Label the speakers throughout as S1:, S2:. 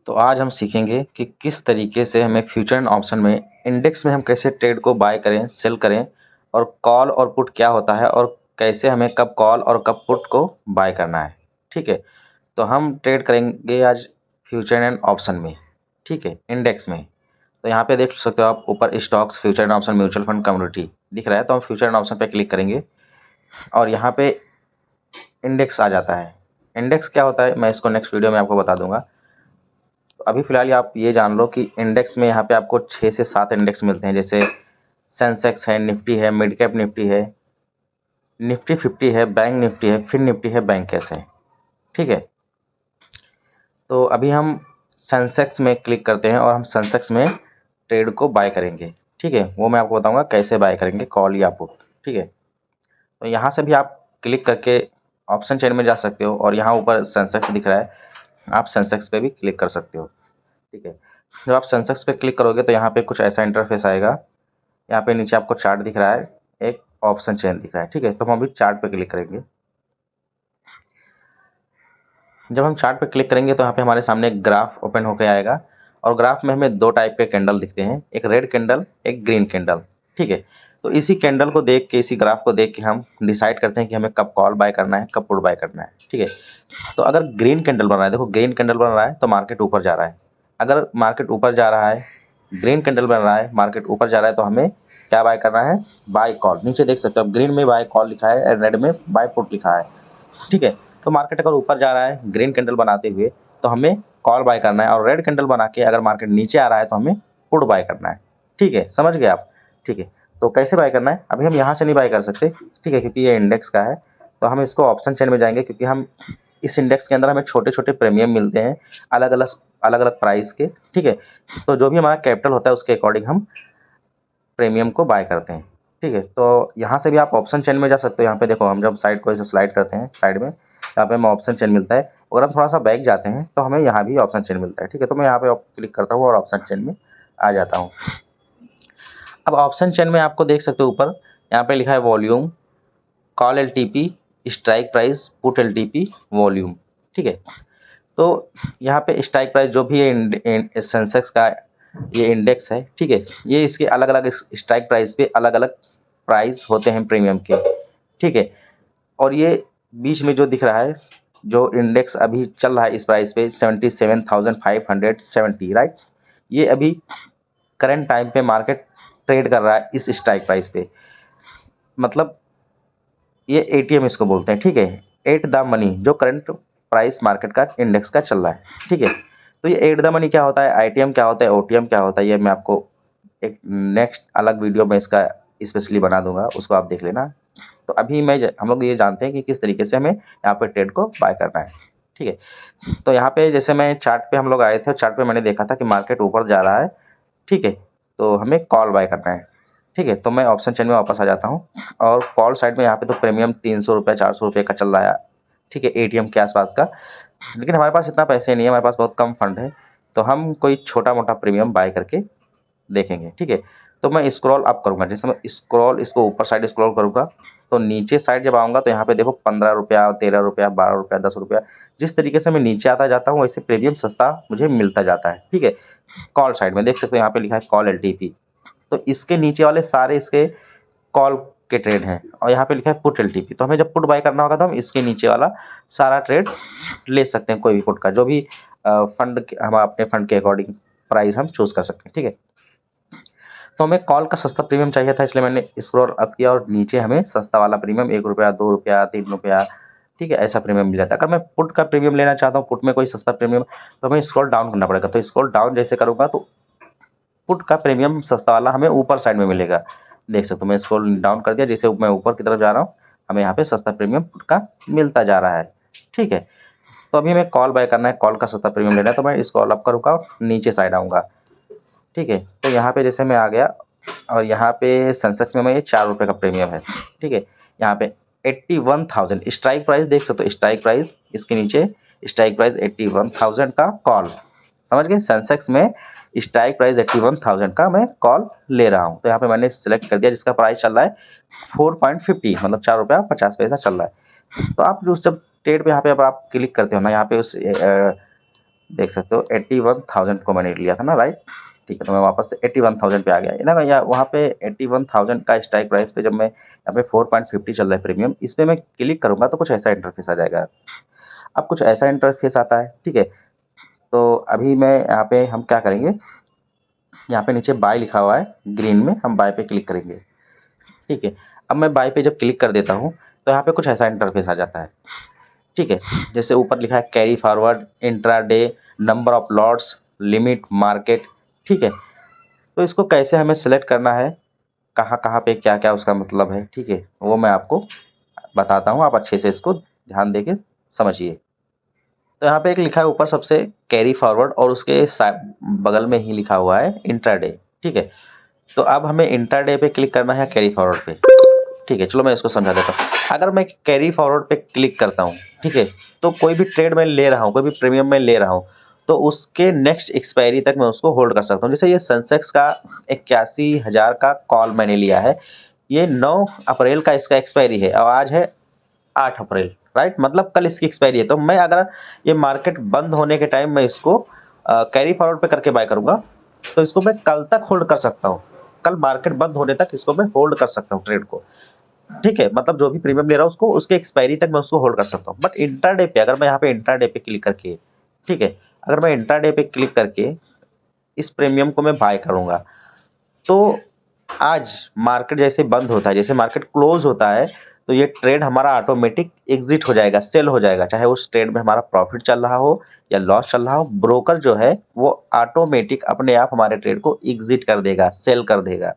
S1: तो आज हम सीखेंगे कि किस तरीके से हमें फ्यूचर एंड ऑप्शन में इंडेक्स में हम कैसे ट्रेड को बाय करें, सेल करें और कॉल और पुट क्या होता है और कैसे हमें कब कॉल और कब पुट को बाय करना है। ठीक है, तो हम ट्रेड करेंगे आज फ्यूचर एंड ऑप्शन में। ठीक है, इंडेक्स में। तो यहाँ पे देख सकते हो आप ऊपर stocks, future and option, mutual fund, community दिख रहा है। तो हम फ्यूचर एंड ऑप्शन पे क्लिक करेंगे और यहाँ पे इंडेक्स आ जाता है। इंडेक्स क्या होता है मैं इसको नेक्स्ट वीडियो में आपको बता दूंगा। तो अभी फ़िलहाल आप ये जान लो कि इंडेक्स में यहाँ पे आपको 6 से 7 इंडेक्स मिलते हैं, जैसे सेंसेक्स है, निफ्टी है, मिड कैप निफ्टी है, निफ्टी 50 है, बैंक निफ्टी है, फिन निफ्टी है, बैंक कैश है। ठीक है, तो अभी हम सेंसेक्स में क्लिक करते हैं और हम सेंसेक्स में ट्रेड को बाय करेंगे। ठीक है, वो मैं आपको बताऊंगा कैसे बाय करेंगे, कॉल या पुट। ठीक है, तो यहाँ से भी आप क्लिक करके ऑप्शन चेन में जा सकते हो और यहाँ ऊपर सेंसेक्स दिख रहा है, आप सेंसेक्स पे भी क्लिक कर सकते हो। ठीक है, जब आप सेंसेक्स पे क्लिक करोगे तो यहाँ पे कुछ ऐसा इंटरफेस आएगा। यहाँ पे नीचे आपको चार्ट दिख रहा है, एक ऑप्शन चेन दिख रहा है। ठीक है, तो हम अभी चार्ट पे क्लिक करेंगे। जब हम चार्ट पे क्लिक करेंगे तो यहाँ पे हमारे सामने एक ग्राफ ओपन होकर आएगा और ग्राफ में हमें दो टाइप के कैंडल दिखते हैं, एक रेड कैंडल, एक ग्रीन कैंडल। ठीक है, तो इसी कैंडल को देख के, इसी ग्राफ को देख के हम डिसाइड करते हैं कि हमें कब कॉल बाय करना है, कब पुट बाय करना है। ठीक है, तो अगर ग्रीन कैंडल बन रहा है, देखो ग्रीन कैंडल बन रहा है तो मार्केट ऊपर जा रहा है। अगर मार्केट ऊपर जा रहा है, ग्रीन कैंडल बन रहा है, मार्केट ऊपर जा रहा है, तो हमें क्या बाय करना है, बाय कॉल। नीचे देख सकते हो, ग्रीन में बाय कॉल लिखा है और रेड में बाय पुट लिखा है। ठीक है, तो मार्केट अगर ऊपर जा रहा है ग्रीन कैंडल बनाते हुए तो हमें कॉल बाय करना है, और रेड कैंडल बना के अगर मार्केट नीचे आ रहा है तो हमें पुट बाय करना है। ठीक है, समझ गए आप। ठीक है, तो कैसे बाय करना है, अभी हम यहाँ से नहीं बाय कर सकते। ठीक है, क्योंकि ये इंडेक्स का है, तो हम इसको ऑप्शन चेन में जाएंगे, क्योंकि हम इस इंडेक्स के अंदर हमें छोटे छोटे प्रीमियम मिलते हैं, अलग अलग प्राइस के। ठीक है, तो जो भी हमारा कैपिटल होता है उसके अकॉर्डिंग हम प्रीमियम को बाय करते हैं। ठीक है, तो यहाँ से भी आप ऑप्शन चेन में जा सकते हो। यहाँ पे देखो, हम जब साइड को ऐसे स्लाइड करते हैं साइड में, यहाँ पे हमें ऑप्शन चेन मिलता है। अगर हम थोड़ा सा बैक जाते हैं तो हमें यहाँ भी ऑप्शन चेन मिलता है। ठीक है, तो मैं यहाँ पे क्लिक करता हूँ और ऑप्शन चेन में आ जाता हूँ। अब ऑप्शन चेन में आपको देख सकते हो ऊपर यहाँ पे लिखा है volume, call LTP, strike price, put LTP, volume. ठीक है, तो यहाँ पे स्ट्राइक प्राइस जो भी है सेंसेक्स का ये इंडेक्स है। ठीक है, ये इसके अलग अलग स्ट्राइक प्राइस पे अलग अलग प्राइस होते हैं प्रीमियम के। ठीक है, और ये बीच में जो दिख रहा है, जो इंडेक्स अभी चल रहा है इस प्राइस पे 77,570, राइट। ये अभी करंट टाइम पे मार्केट ट्रेड कर रहा है इस स्ट्राइक प्राइस पे। मतलब ये एटीएम इसको बोलते हैं। ठीक है, एट द मनी, जो करंट प्राइस मार्केट का इंडेक्स का चल रहा है। ठीक है, तो ये एट द मनी क्या होता है, आईटीएम क्या होता है, ओटीएम क्या होता है, ये मैं आपको एक नेक्स्ट अलग वीडियो में इसका स्पेशली बना दूंगा, उसको आप देख लेना। तो अभी हम लोग ये जानते हैं कि किस तरीके से हमें यहाँ पे ट्रेड को बाय करना है। ठीक है, तो यहाँ पे जैसे मैं चार्ट पे हम लोग आए थे, चार्ट पे मैंने देखा था कि मार्केट ऊपर जा रहा है। ठीक है, तो हमें कॉल बाय करना है। ठीक है, तो मैं ऑप्शन चेन में वापस आ जाता हूँ और कॉल साइड में यहाँ पे तो प्रीमियम 300 रुपये 400 रुपये का चल रहा है। ठीक है, एटीएम के आसपास का। लेकिन हमारे पास इतना पैसे नहीं है, हमारे पास बहुत कम फंड है, तो हम कोई छोटा मोटा प्रीमियम बाय करके देखेंगे। ठीक है, तो मैं स्क्रॉल अप करूँगा, जैसे मैं स्क्रॉल इसको ऊपर साइड स्क्रॉल करूँगा तो नीचे साइड जब आऊँगा तो यहाँ पे देखो 15 रुपया, 13 रुपया, 12 रुपया, 10 रुपया, जिस तरीके से मैं नीचे आता जाता हूँ वैसे प्रीमियम सस्ता मुझे मिलता जाता है। ठीक है, कॉल साइड में देख सकते हो यहाँ पे लिखा है कॉल एलटीपी, तो इसके नीचे वाले सारे इसके कॉल के ट्रेड हैं, और यहाँ पे लिखा है पुट एलटीपी, तो हमें जब पुट बाय करना होगा तो हम इसके नीचे वाला सारा ट्रेड ले सकते हैं, कोई भी पुट का, जो भी फंड हम अपने फंड के अकॉर्डिंग प्राइस हम चूज कर सकते हैं। ठीक है, तो हमें कॉल का सस्ता प्रीमियम चाहिए था, इसलिए मैंने स्क्रॉल अप किया और नीचे हमें सस्ता वाला प्रीमियम 1 रुपया, 2 रुपया, 3 रुपया, ठीक है, ऐसा प्रीमियम मिल जाता है। अगर मैं पुट का प्रीमियम लेना चाहता हूँ, पुट में कोई सस्ता प्रीमियम, तो हमें स्क्रॉल डाउन करना पड़ेगा। तो स्क्रॉल डाउन जैसे करूँगा तो पुट का प्रीमियम सस्ता वाला हमें ऊपर साइड में मिलेगा। देख सकते हो, मैं स्क्रॉल डाउन कर दिया, जैसे मैं ऊपर की तरफ जा रहा हूँ हमें यहाँ पे सस्ता प्रीमियम पुट का मिलता जा रहा है। ठीक है, तो अभी हमें कॉल बाय करना है, कॉल का सस्ता प्रीमियम लेना है, तो मैं स्क्रॉल अप करूँगा, नीचे साइड आऊँगा। ठीक है, तो यहाँ पे जैसे मैं आ गया और यहाँ पे सेंसेक्स में मैं ये 4 रुपये का प्रीमियम है। ठीक है, यहाँ पे 81,000 स्ट्राइक प्राइस देख सकते हो, स्ट्राइक प्राइस इसके नीचे स्ट्राइक प्राइस 81,000 का कॉल, समझ गए। सेंसेक्स में स्ट्राइक प्राइस 81,000 का मैं कॉल ले रहा हूँ, तो यहाँ पे मैंने सिलेक्ट कर दिया, जिसका प्राइस चल रहा है 4.50, मतलब 4 रुपया 50 पैसा चल रहा है। तो आप जो जब ट्रेड पे यहाँ पे अब आप क्लिक करते हो ना, यहाँ पे उस देख सकते हो 81,000 को मैंने लिया था ना, राइट। ठीक है, तो मैं वापस से 81,000 पे आ गया ना या वहाँ पे 81,000 का स्ट्राइक प्राइस पे जब मैं यहाँ पे 4.50 चल रहा है प्रीमियम, इस पे मैं क्लिक करूँगा तो कुछ ऐसा इंटरफेस आ जाएगा। अब कुछ ऐसा इंटरफेस आता है, ठीक है। तो अभी मैं यहाँ पे हम क्या करेंगे, यहाँ पे नीचे बाय लिखा हुआ है ग्रीन में, हम बाय पे क्लिक करेंगे, ठीक है। अब मैं बाय पे जब क्लिक कर देता हूँ तो यहाँ पे कुछ ऐसा इंटरफेस आ जाता है, ठीक है। जैसे ऊपर लिखा है carry forward, intraday, number of lots, limit, market, ठीक है। तो इसको कैसे हमें सेलेक्ट करना है, कहाँ कहाँ पे क्या क्या उसका मतलब है, ठीक है, वो मैं आपको बताता हूँ, आप अच्छे से इसको ध्यान दे के समझिए। तो यहाँ पे एक लिखा है ऊपर सबसे कैरी फॉरवर्ड और उसके बगल में ही लिखा हुआ है इंट्राडे, ठीक है। तो अब हमें इंट्राडे पे क्लिक करना है कैरी फॉरवर्ड पे, ठीक है। चलो मैं इसको समझा देता हूँ। अगर मैं कैरी फॉरवर्ड पे क्लिक करता हूँ, ठीक है, तो कोई भी ट्रेड मैं ले रहा हूँ, कोई भी प्रीमियम मैं ले रहा हूँ, तो उसके नेक्स्ट एक्सपायरी तक मैं उसको होल्ड कर सकता हूँ। जैसे ये सेंसेक्स का 81,000 का कॉल मैंने लिया है, ये 9 अप्रैल का इसका एक्सपायरी है और आज है 8 अप्रैल, राइट, मतलब कल इसकी एक्सपायरी है। तो मैं अगर ये मार्केट बंद होने के टाइम मैं इसको कैरी फॉरवर्ड पे करके बाय करूँगा, तो इसको मैं कल तक होल्ड कर सकता हूँ। कल मार्केट बंद होने तक इसको मैं होल्ड कर सकता हूँ ट्रेड को, ठीक है। मतलब जो भी प्रीमियम ले रहा हूँ उसको उसके एक्सपायरी तक मैं उसको होल्ड कर सकता हूँ। बट इंट्राडे पे अगर मैं यहाँ पे इंट्राडे पे क्लिक करके, ठीक है, अगर मैं इंट्राडे पे क्लिक करके इस प्रीमियम को मैं बाय करूँगा, तो आज मार्केट जैसे बंद होता है, जैसे मार्केट क्लोज होता है, तो ये ट्रेड हमारा ऑटोमेटिक एग्जिट हो जाएगा, सेल हो जाएगा। चाहे उस ट्रेड में हमारा प्रॉफिट चल रहा हो या लॉस चल रहा हो, ब्रोकर जो है वो ऑटोमेटिक अपने आप हमारे ट्रेड को एग्जिट कर देगा, सेल कर देगा,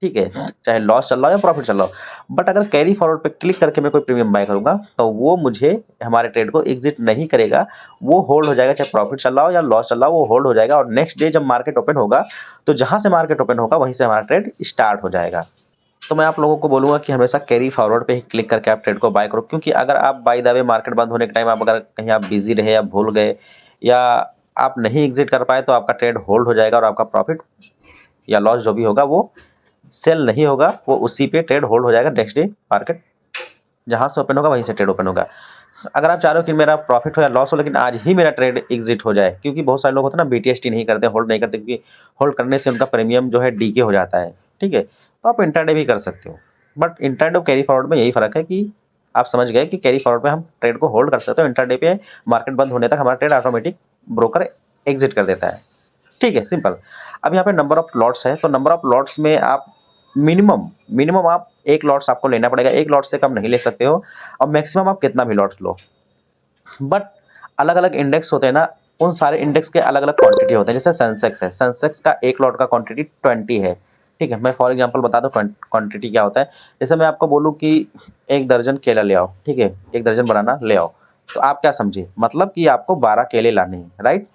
S1: ठीक है। चाहे लॉस चल रहा हो या प्रॉफिट चल रहा हो। बट अगर कैरी फॉरवर्ड पे क्लिक करके मैं कोई प्रीमियम बाय करूंगा, तो वो मुझे हमारे ट्रेड को एग्जिट नहीं करेगा, वो होल्ड हो जाएगा। चाहे प्रॉफिट चल रहा हो या लॉस चल रहा हो, वो होल्ड हो जाएगा और नेक्स्ट डे जब मार्केट ओपन होगा, तो जहां से मार्केट ओपन होगा वहीं से हमारा ट्रेड स्टार्ट हो जाएगा। तो मैं आप लोगों को बोलूंगा कि हमेशा कैरी फॉरवर्ड पे ही क्लिक करके आप ट्रेड को बाय करो, क्योंकि अगर आप बाय द वे मार्केट बंद होने के टाइम आप अगर कहीं आप बिजी रहे या भूल गए या आप नहीं एग्जिट कर पाए, तो आपका ट्रेड होल्ड हो जाएगा और आपका प्रॉफिट या लॉस जो भी होगा वो सेल नहीं होगा, वो उसी पे ट्रेड होल्ड हो जाएगा। नेक्स्ट डे मार्केट जहां से ओपन होगा वहीं से ट्रेड ओपन होगा। अगर आप चाह रहे हो कि मेरा प्रॉफिट हो या लॉस हो, लेकिन आज ही मेरा ट्रेड एग्जिट हो जाए, क्योंकि बहुत सारे लोग होते हैं ना बीटीएसटी नहीं करते, होल्ड नहीं करते, क्योंकि होल्ड करने से उनका प्रीमियम जो है डीके हो जाता है, ठीक है। तो आप इंट्राडे भी कर सकते हो, बट इंट्राडे और कैरी फॉरवर्ड में यही फर्क है कि आप समझ गए कि कैरी फॉरवर्ड पे हम ट्रेड को होल्ड कर सकते हो, इंट्राडे पे मार्केट बंद होने तक हमारा ट्रेड ऑटोमेटिक ब्रोकर एग्जिट कर देता है, ठीक है, सिंपल। अब यहाँ पे नंबर ऑफ लॉट्स है, तो नंबर ऑफ लॉट्स में आप मिनिमम मिनिमम आप 1 लॉट्स आपको लेना पड़ेगा, 1 लॉट से कम नहीं ले सकते हो और मैक्सिमम आप कितना भी लॉट्स लो। बट अलग-अलग इंडेक्स होते हैं ना, उन सारे इंडेक्स के अलग-अलग क्वांटिटी होते हैं। जैसे सेंसेक्स है, सेंसेक्स का 1 लॉट का क्वांटिटी 20 है, ठीक है। मैं फॉर एग्जांपल बता दूँ क्वांटिटी क्या होता है। जैसे मैं आपको बोलूँ कि 1 दर्जन केला ले आओ, ठीक है, 1 दर्जन बनाना ले आओ, तो आप क्या समझे, मतलब कि आपको 12 केले लाने हैं, राइट।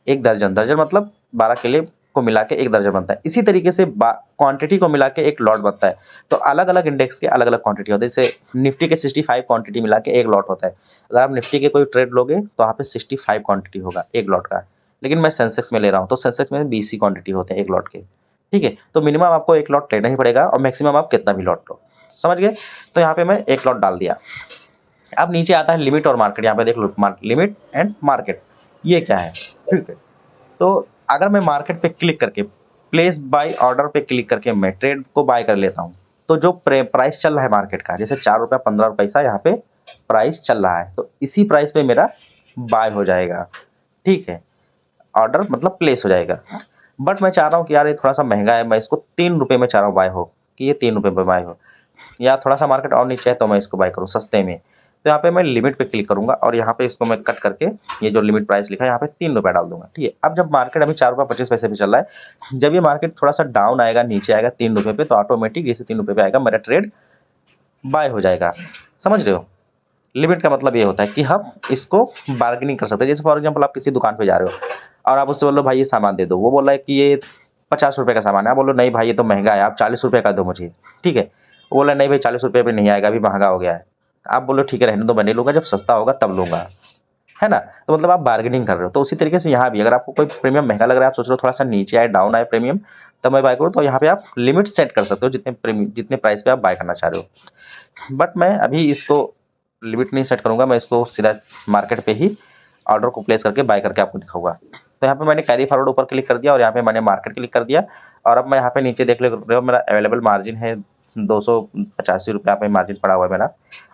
S1: 1 दर्जन, दर्जन मतलब 12 केले को मिला के 1 दर्जन बनता है। इसी तरीके से क्वांटिटी को मिला के 1 लॉट बनता है। तो अलग-अलग इंडेक्स के अलग-अलग क्वांटिटी होते हैं। जैसे निफ्टी के 65 क्वांटिटी मिला के 1 लॉट होता है। अगर आप निफ्टी के कोई ट्रेड लोगे तो वहाँ पे 65 क्वांटिटी होगा 1 लॉट का। लेकिन मैं सेंसेक्स में ले रहा हूँ, तो सेंसेक्स में 20 ही क्वांटिटी होते हैं 1 लॉट के, ठीक है। तो मिनिमम आपको 1 लॉट लेना ही पड़ेगा और मैक्सिमम आप कितना भी लॉट लो, समझ गए। तो यहाँ पे मैं 1 लॉट डाल दिया। अब नीचे आता है लिमिट और मार्केट, यहाँ पे देख लो लिमिट एंड मार्केट, ये क्या है, ठीक है। तो अगर मैं मार्केट पे क्लिक करके प्लेस बाय ऑर्डर पे क्लिक करके मैं ट्रेड को बाय कर लेता हूँ, तो जो प्राइस चल रहा है मार्केट का, जैसे 4 रुपया 15 पैसा यहाँ पे प्राइस चल रहा है, तो इसी प्राइस पे मेरा बाय हो जाएगा, ठीक है। ऑर्डर मतलब प्लेस हो जाएगा। बट मैं चाह रहा हूँ कि यार ये थोड़ा सा महंगा है, मैं इसको 3 रुपये में चाह रहा हूँ बाय हो, कि ये 3 रुपये में बाय हो, या थोड़ा सा मार्केट और नीचे है तो मैं इसको बाय करूँ सस्ते में। तो यहाँ पे मैं लिमिट पे क्लिक करूँगा और यहाँ पे इसको मैं कट करके ये जो लिमिट प्राइस लिखा है यहाँ पे 3 रुपये डाल दूंगा, ठीक है। अब जब मार्केट अभी 4 रुपये 25 पैसे पे चल रहा है, जब ये मार्केट थोड़ा सा डाउन आएगा, नीचे आएगा 3 रुपये पे, तो ऑटोमेटिक जैसे 3 रुपये पे आएगा मेरा ट्रेड बाय हो जाएगा, समझ रहे हो। लिमिट का मतलब ये होता है कि हम इसको बार्गेनिंग कर सकते हैं। जैसे फॉर एग्जांपल आप किसी दुकान पे जा रहे हो और आप उससे बोलो भाई ये सामान दे दो, वो बोल रहा है कि ये 50 रुपये का सामान है, आप बोलो नहीं भाई ये तो महंगा है, आप 40 रुपये का दो मुझे, ठीक है। वो बोला नहीं भाई 40 रुपये पे नहीं आएगा, अभी महंगा हो गया है। आप बोलो ठीक है रहने दो, मैं नहीं लूँगा, जब सस्ता होगा तब लूँगा, है ना। तो मतलब आप बार्गेनिंग कर रहे हो। तो उसी तरीके से यहाँ भी अगर आपको कोई प्रीमियम महंगा लग रहा है, आप सोच रहे हो थोड़ा सा नीचे आए, डाउन आए प्रीमियम, तब मैं बाय करूँ, तो यहाँ पे आप लिमिट सेट कर सकते हो जितने प्राइस पे आप बाय करना चाह रहे हो। बट मैं अभी इसको लिमिट नहीं सेट करूँगा, मैं इसको सीधा मार्केट पे ही ऑर्डर को प्लेस करके बाय करके आपको दिखाऊंगा। तो यहाँ पे मैंने कैरी फॉरवर्ड ऊपर क्लिक कर दिया और यहाँ पे मैंने मार्केट क्लिक कर दिया और अब मैं यहाँ पे नीचे देख ले रहे हो मेरा अवेलेबल मार्जिन है 285 रुपये पे मार्जिन पड़ा हुआ है मेरा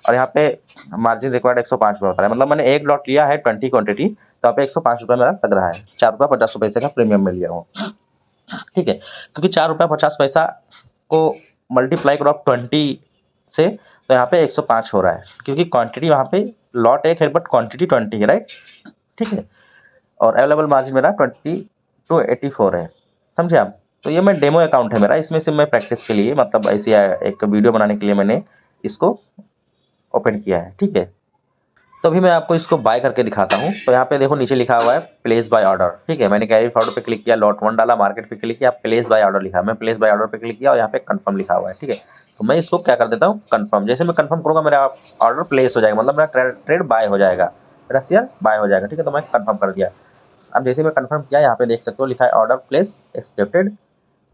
S1: और यहाँ पे मार्जिन रिक्वायर्ड 105 रुपये होता है, मतलब मैंने एक लॉट लिया है 20 क्वांटिटी, तो यहाँ पे 105 रुपये मेरा लग रहा है, 4 रुपये 50 पैसे का प्रीमियम में लिया हूँ। ठीक है, क्योंकि 4 रुपये 50 पैसा को मल्टीप्लाई करो 20 से तो यहाँ पे 105 हो रहा है, क्योंकि क्वांटिटी वहाँ पे लॉट एक है बट क्वांटिटी 20 है, राइट। ठीक है, और अवेलेबल मार्जिन मेरा 20 to 84 है, समझे आप। तो ये मैं डेमो अकाउंट है मेरा, इसमें से मैं प्रैक्टिस के लिए मतलब ऐसी एक वीडियो बनाने के लिए मैंने इसको ओपन किया है। ठीक है, तो अभी मैं आपको इसको बाय करके दिखाता हूँ। तो यहाँ पे देखो नीचे लिखा हुआ है प्लेस बाय ऑर्डर। ठीक है, मैंने कैरी फॉरवर्ड पे क्लिक किया, लॉट 1 डाला, मार्केट पे क्लिक किया, प्लेस बाय ऑर्डर लिखा, मैं प्लेस बाय ऑर्डर पे क्लिक किया और यहाँ पे कंफर्म लिखा हुआ है। ठीक है, तो मैं इसको क्या कर देता हूँ कंफर्म, जैसे मैं कंफर्म करूँगा मेरा ऑर्डर प्लेस हो जाएगा, मतलब मेरा ट्रेड बाय हो जाएगा, मेरा शेयर बाय हो जाएगा। ठीक है, तो मैं कंफर्म कर दिया। अब जैसे मैं कंफर्म किया यहाँ पे देख सकते हो लिखा है ऑर्डर प्लेस एक्सेप्टेड।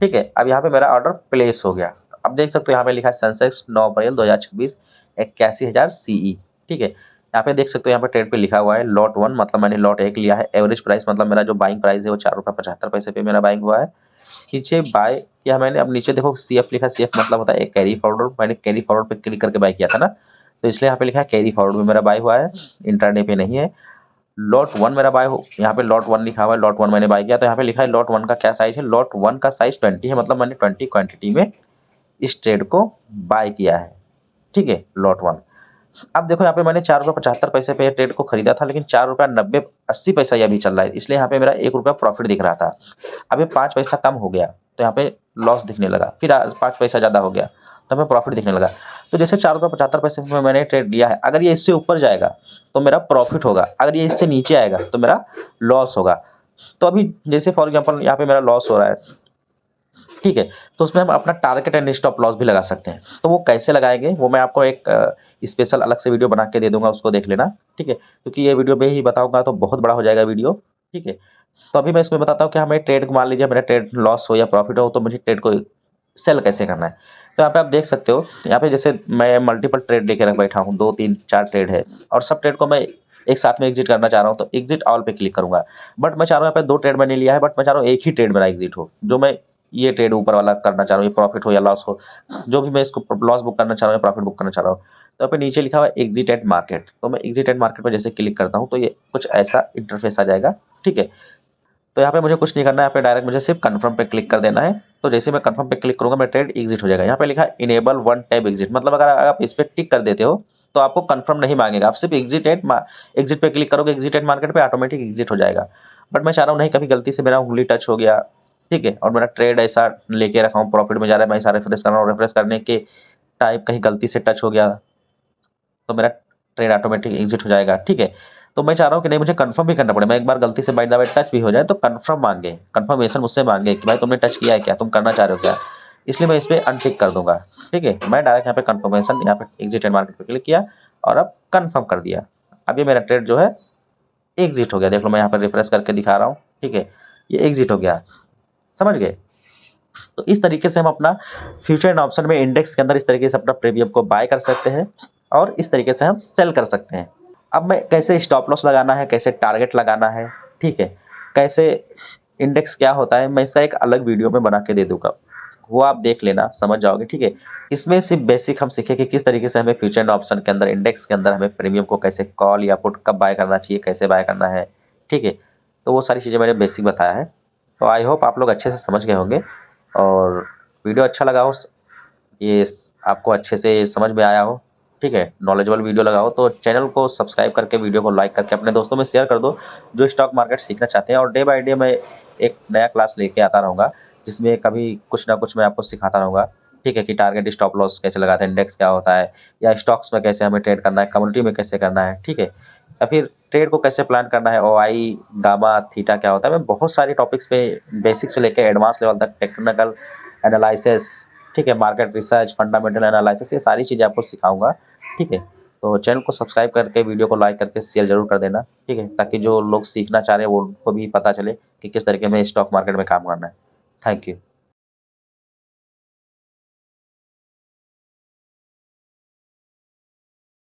S1: ठीक है, अब यहाँ पे मेरा ऑर्डर प्लेस हो गया। अब देख सकते हो यहाँ पे लिखा है सेंसेक्स 9 अप्रैल 2026 81,000 CE। ठीक है, यहाँ पे देख सकते हो यहाँ पे ट्रेड पे लिखा हुआ है लॉट 1, मतलब मैंने लॉट 1 लिया है। एवरेज प्राइस मतलब मेरा जो बाइंग प्राइस है वो 4 रुपये 75 पैसे पे मेरा बाइंग हुआ है। नीचे बाय किया मैंने, अब नीचे देखो CF लिखा है, CF मतलब होता है एक कैरी फॉरवर्ड, मैंने कैरी फॉरवर्ड पे क्लिक करके बाय किया था ना, तो इसलिए यहाँ पे लिखा है कैरी फॉरवर्ड में मेरा बाय हुआ है, इंटरडे पे नहीं है। लॉट 1 मेरा बाय हो, यहाँ पे लॉट 1 लिखा हुआ है, लॉट 1 मैंने बाय किया, तो यहाँ पे लिखा है लॉट 1 का क्या साइज है, लॉट 1 का साइज 20 है, मतलब मैंने 20 क्वांटिटी में इस ट्रेड को बाय किया है। ठीक है, लॉट 1। अब देखो यहाँ पे मैंने 4 रुपये 75 पैसे पे ट्रेड को खरीदा था, लेकिन 4 रुपये 80 पैसा ये अभी चल रहा है, इसलिए यहाँ पे मेरा 1 रुपया प्रॉफिट दिख रहा था। अब ये 5 पैसा कम हो गया तो यहाँ पे लॉस दिखने लगा, फिर 5 पैसा ज़्यादा हो गया तो हमें प्रॉफिट दिखने लगा। तो जैसे 4 रुपये 75 पैसे में मैंने ट्रेड लिया है, अगर ये इससे ऊपर जाएगा तो मेरा प्रॉफिट होगा, अगर ये इससे नीचे आएगा तो मेरा लॉस होगा। तो अभी जैसे फॉर एग्जांपल यहाँ पे मेरा लॉस हो रहा है, ठीक है, तो उसमें हम अपना टारगेट एंड स्टॉप लॉस भी लगा सकते हैं। तो वो कैसे लगाएंगे वो मैं आपको एक स्पेशल अलग से वीडियो बना के दे दूंगा, उसको देख लेना। ठीक है, क्योंकि ये वीडियो में ही बताऊंगा तो बहुत बड़ा हो जाएगा वीडियो। ठीक है, तो अभी मैं इसमें बताता हूँ कि हमें ट्रेड मान लीजिए मेरा ट्रेड लॉस हो या प्रॉफिट हो तो मुझे ट्रेड को सेल कैसे करना है। तो यहाँ पे आप देख सकते हो, यहाँ पे जैसे मैं मल्टीपल ट्रेड लेके रख बैठा हूँ, 2 3 4 ट्रेड है और सब ट्रेड को मैं एक साथ में एग्जिट करना चाह रहा हूँ, तो एग्जिट ऑल पे क्लिक करूंगा। बट मैं चाह रहा हूँ यहाँ पे 2 ट्रेड मैंने लिया है, बट मैं चाह रहा हूँ एक ही ट्रेड मेरा एग्जिट हो, जो मैं ये ट्रेड ऊपर वाला करना चाह रहा हूँ, ये प्रॉफिट हो या लॉस हो, जो भी मैं इसको लॉस बुक करना चाह रहा हूँ या प्रॉफिट बुक करना चाह रहा हूँ। तो यहाँ पे नीचे लिखा हुआ है एग्जिट एट मार्केट, तो मैं एग्जिट एट मार्केट पर जैसे क्लिक करता हूँ तो ये कुछ ऐसा इंटरफेस आ जाएगा। ठीक है, तो यहाँ पे मुझे कुछ नहीं करना है, यहाँ पे डायरेक्ट मुझे सिर्फ कंफर्म पे क्लिक कर देना है। तो जैसे मैं कंफर्म पे क्लिक करूंगा मेरा ट्रेड एग्जिट हो जाएगा। यहाँ पे लिखा है इनेबल वन टैब एग्जिट, मतलब अगर आप इस पे टिक कर देते हो तो आपको कंफर्म नहीं मांगेगा, आप सिर्फ एग्जिट पे क्लिक करोगे, एग्जिट एट मार्केट पे ऑटोमेटिक एग्जिट हो जाएगा। बट मैं चाह रहा हूँ नहीं, कभी गलती से मेरा उंगली टच हो गया, ठीक है, और मेरा ट्रेड ऐसा लेके रखा हूँ प्रॉफिट में जा रहा है, मैं ऐसा रिफ्रेश कर रहा हूँ, रिफ्रेश करने के टाइप कहीं गलती से टच हो गया तो मेरा ट्रेड ऑटोमेटिक एग्जिट हो जाएगा। ठीक है, तो मैं चाह रहा हूँ कि नहीं मुझे कंफर्म भी करना पड़े, मैं एक बार गलती से बाय द वे टच भी हो जाए तो कंफर्म मांगे, कंफर्मेशन मुझसे मांगे कि भाई तुमने टच किया है क्या, तुम करना चाह रहे हो क्या, इसलिए मैं इस पर अनटिक कर दूंगा। ठीक है, मैं डायरेक्ट यहाँ पे कंफर्मेशन, यहाँ पे एग्जिट एंड मार्केट पे क्लिक किया और अब कंफर्म कर दिया। अब ये मेरा ट्रेड जो है एग्जिट हो गया, देख लो मैं यहाँ पर रिफ्रेश करके दिखा रहा हूँ। ठीक है, ये एग्जिट हो गया, समझ गए। तो इस तरीके से हम अपना फ्यूचर एंड ऑप्शन में इंडेक्स के अंदर इस तरीके से अपना प्रीमियम को बाय कर सकते हैं और इस तरीके से हम सेल कर सकते हैं। अब मैं कैसे स्टॉप लॉस लगाना है, कैसे टारगेट लगाना है, ठीक है, कैसे इंडेक्स क्या होता है, मैं इसका एक अलग वीडियो में बना के दे दूंगा, वो आप देख लेना, समझ जाओगे। ठीक है, इसमें सिर्फ बेसिक हम सीखे कि किस तरीके से हमें फ्यूचर एंड ऑप्शन के अंदर इंडेक्स के अंदर हमें प्रीमियम को कैसे कॉल या पुट कब बाय करना चाहिए, कैसे बाय करना है। ठीक है, तो वो सारी चीज़ें मैंने बेसिक बताया है। तो आई होप आप लोग अच्छे से समझ गए होंगे और वीडियो अच्छा लगा हो, ये आपको अच्छे से समझ में आया हो, ठीक है, नॉलेजेबल वीडियो लगा हो तो चैनल को सब्सक्राइब करके वीडियो को लाइक करके अपने दोस्तों में शेयर कर दो जो स्टॉक मार्केट सीखना चाहते हैं। और डे बाय डे मैं एक नया क्लास लेके आता रहूँगा जिसमें कभी कुछ ना कुछ मैं आपको सिखाता रहूँगा। ठीक है, कि टारगेट स्टॉप लॉस कैसे लगाते हैं, इंडेक्स क्या होता है, या स्टॉक्स में कैसे हमें ट्रेड करना है, कम्युनिटी में कैसे करना है, ठीक है, या फिर ट्रेड को कैसे प्लान करना है, OI गामा थीटा क्या होता है। मैं बहुत सारे टॉपिक्स पे बेसिक से लेकर एडवांस लेवल तक टेक्निकल एनालिसिस, ठीक है, मार्केट रिसर्च, फंडामेंटल एनालिसिस, ये सारी चीज़ें आपको सिखाऊंगा। ठीक है, तो चैनल को सब्सक्राइब करके वीडियो को लाइक करके शेयर जरूर कर देना। ठीक है, ताकि जो लोग सीखना चाह रहे हैं वो उनको भी पता चले कि किस तरीके में स्टॉक मार्केट में काम करना है। Thank you.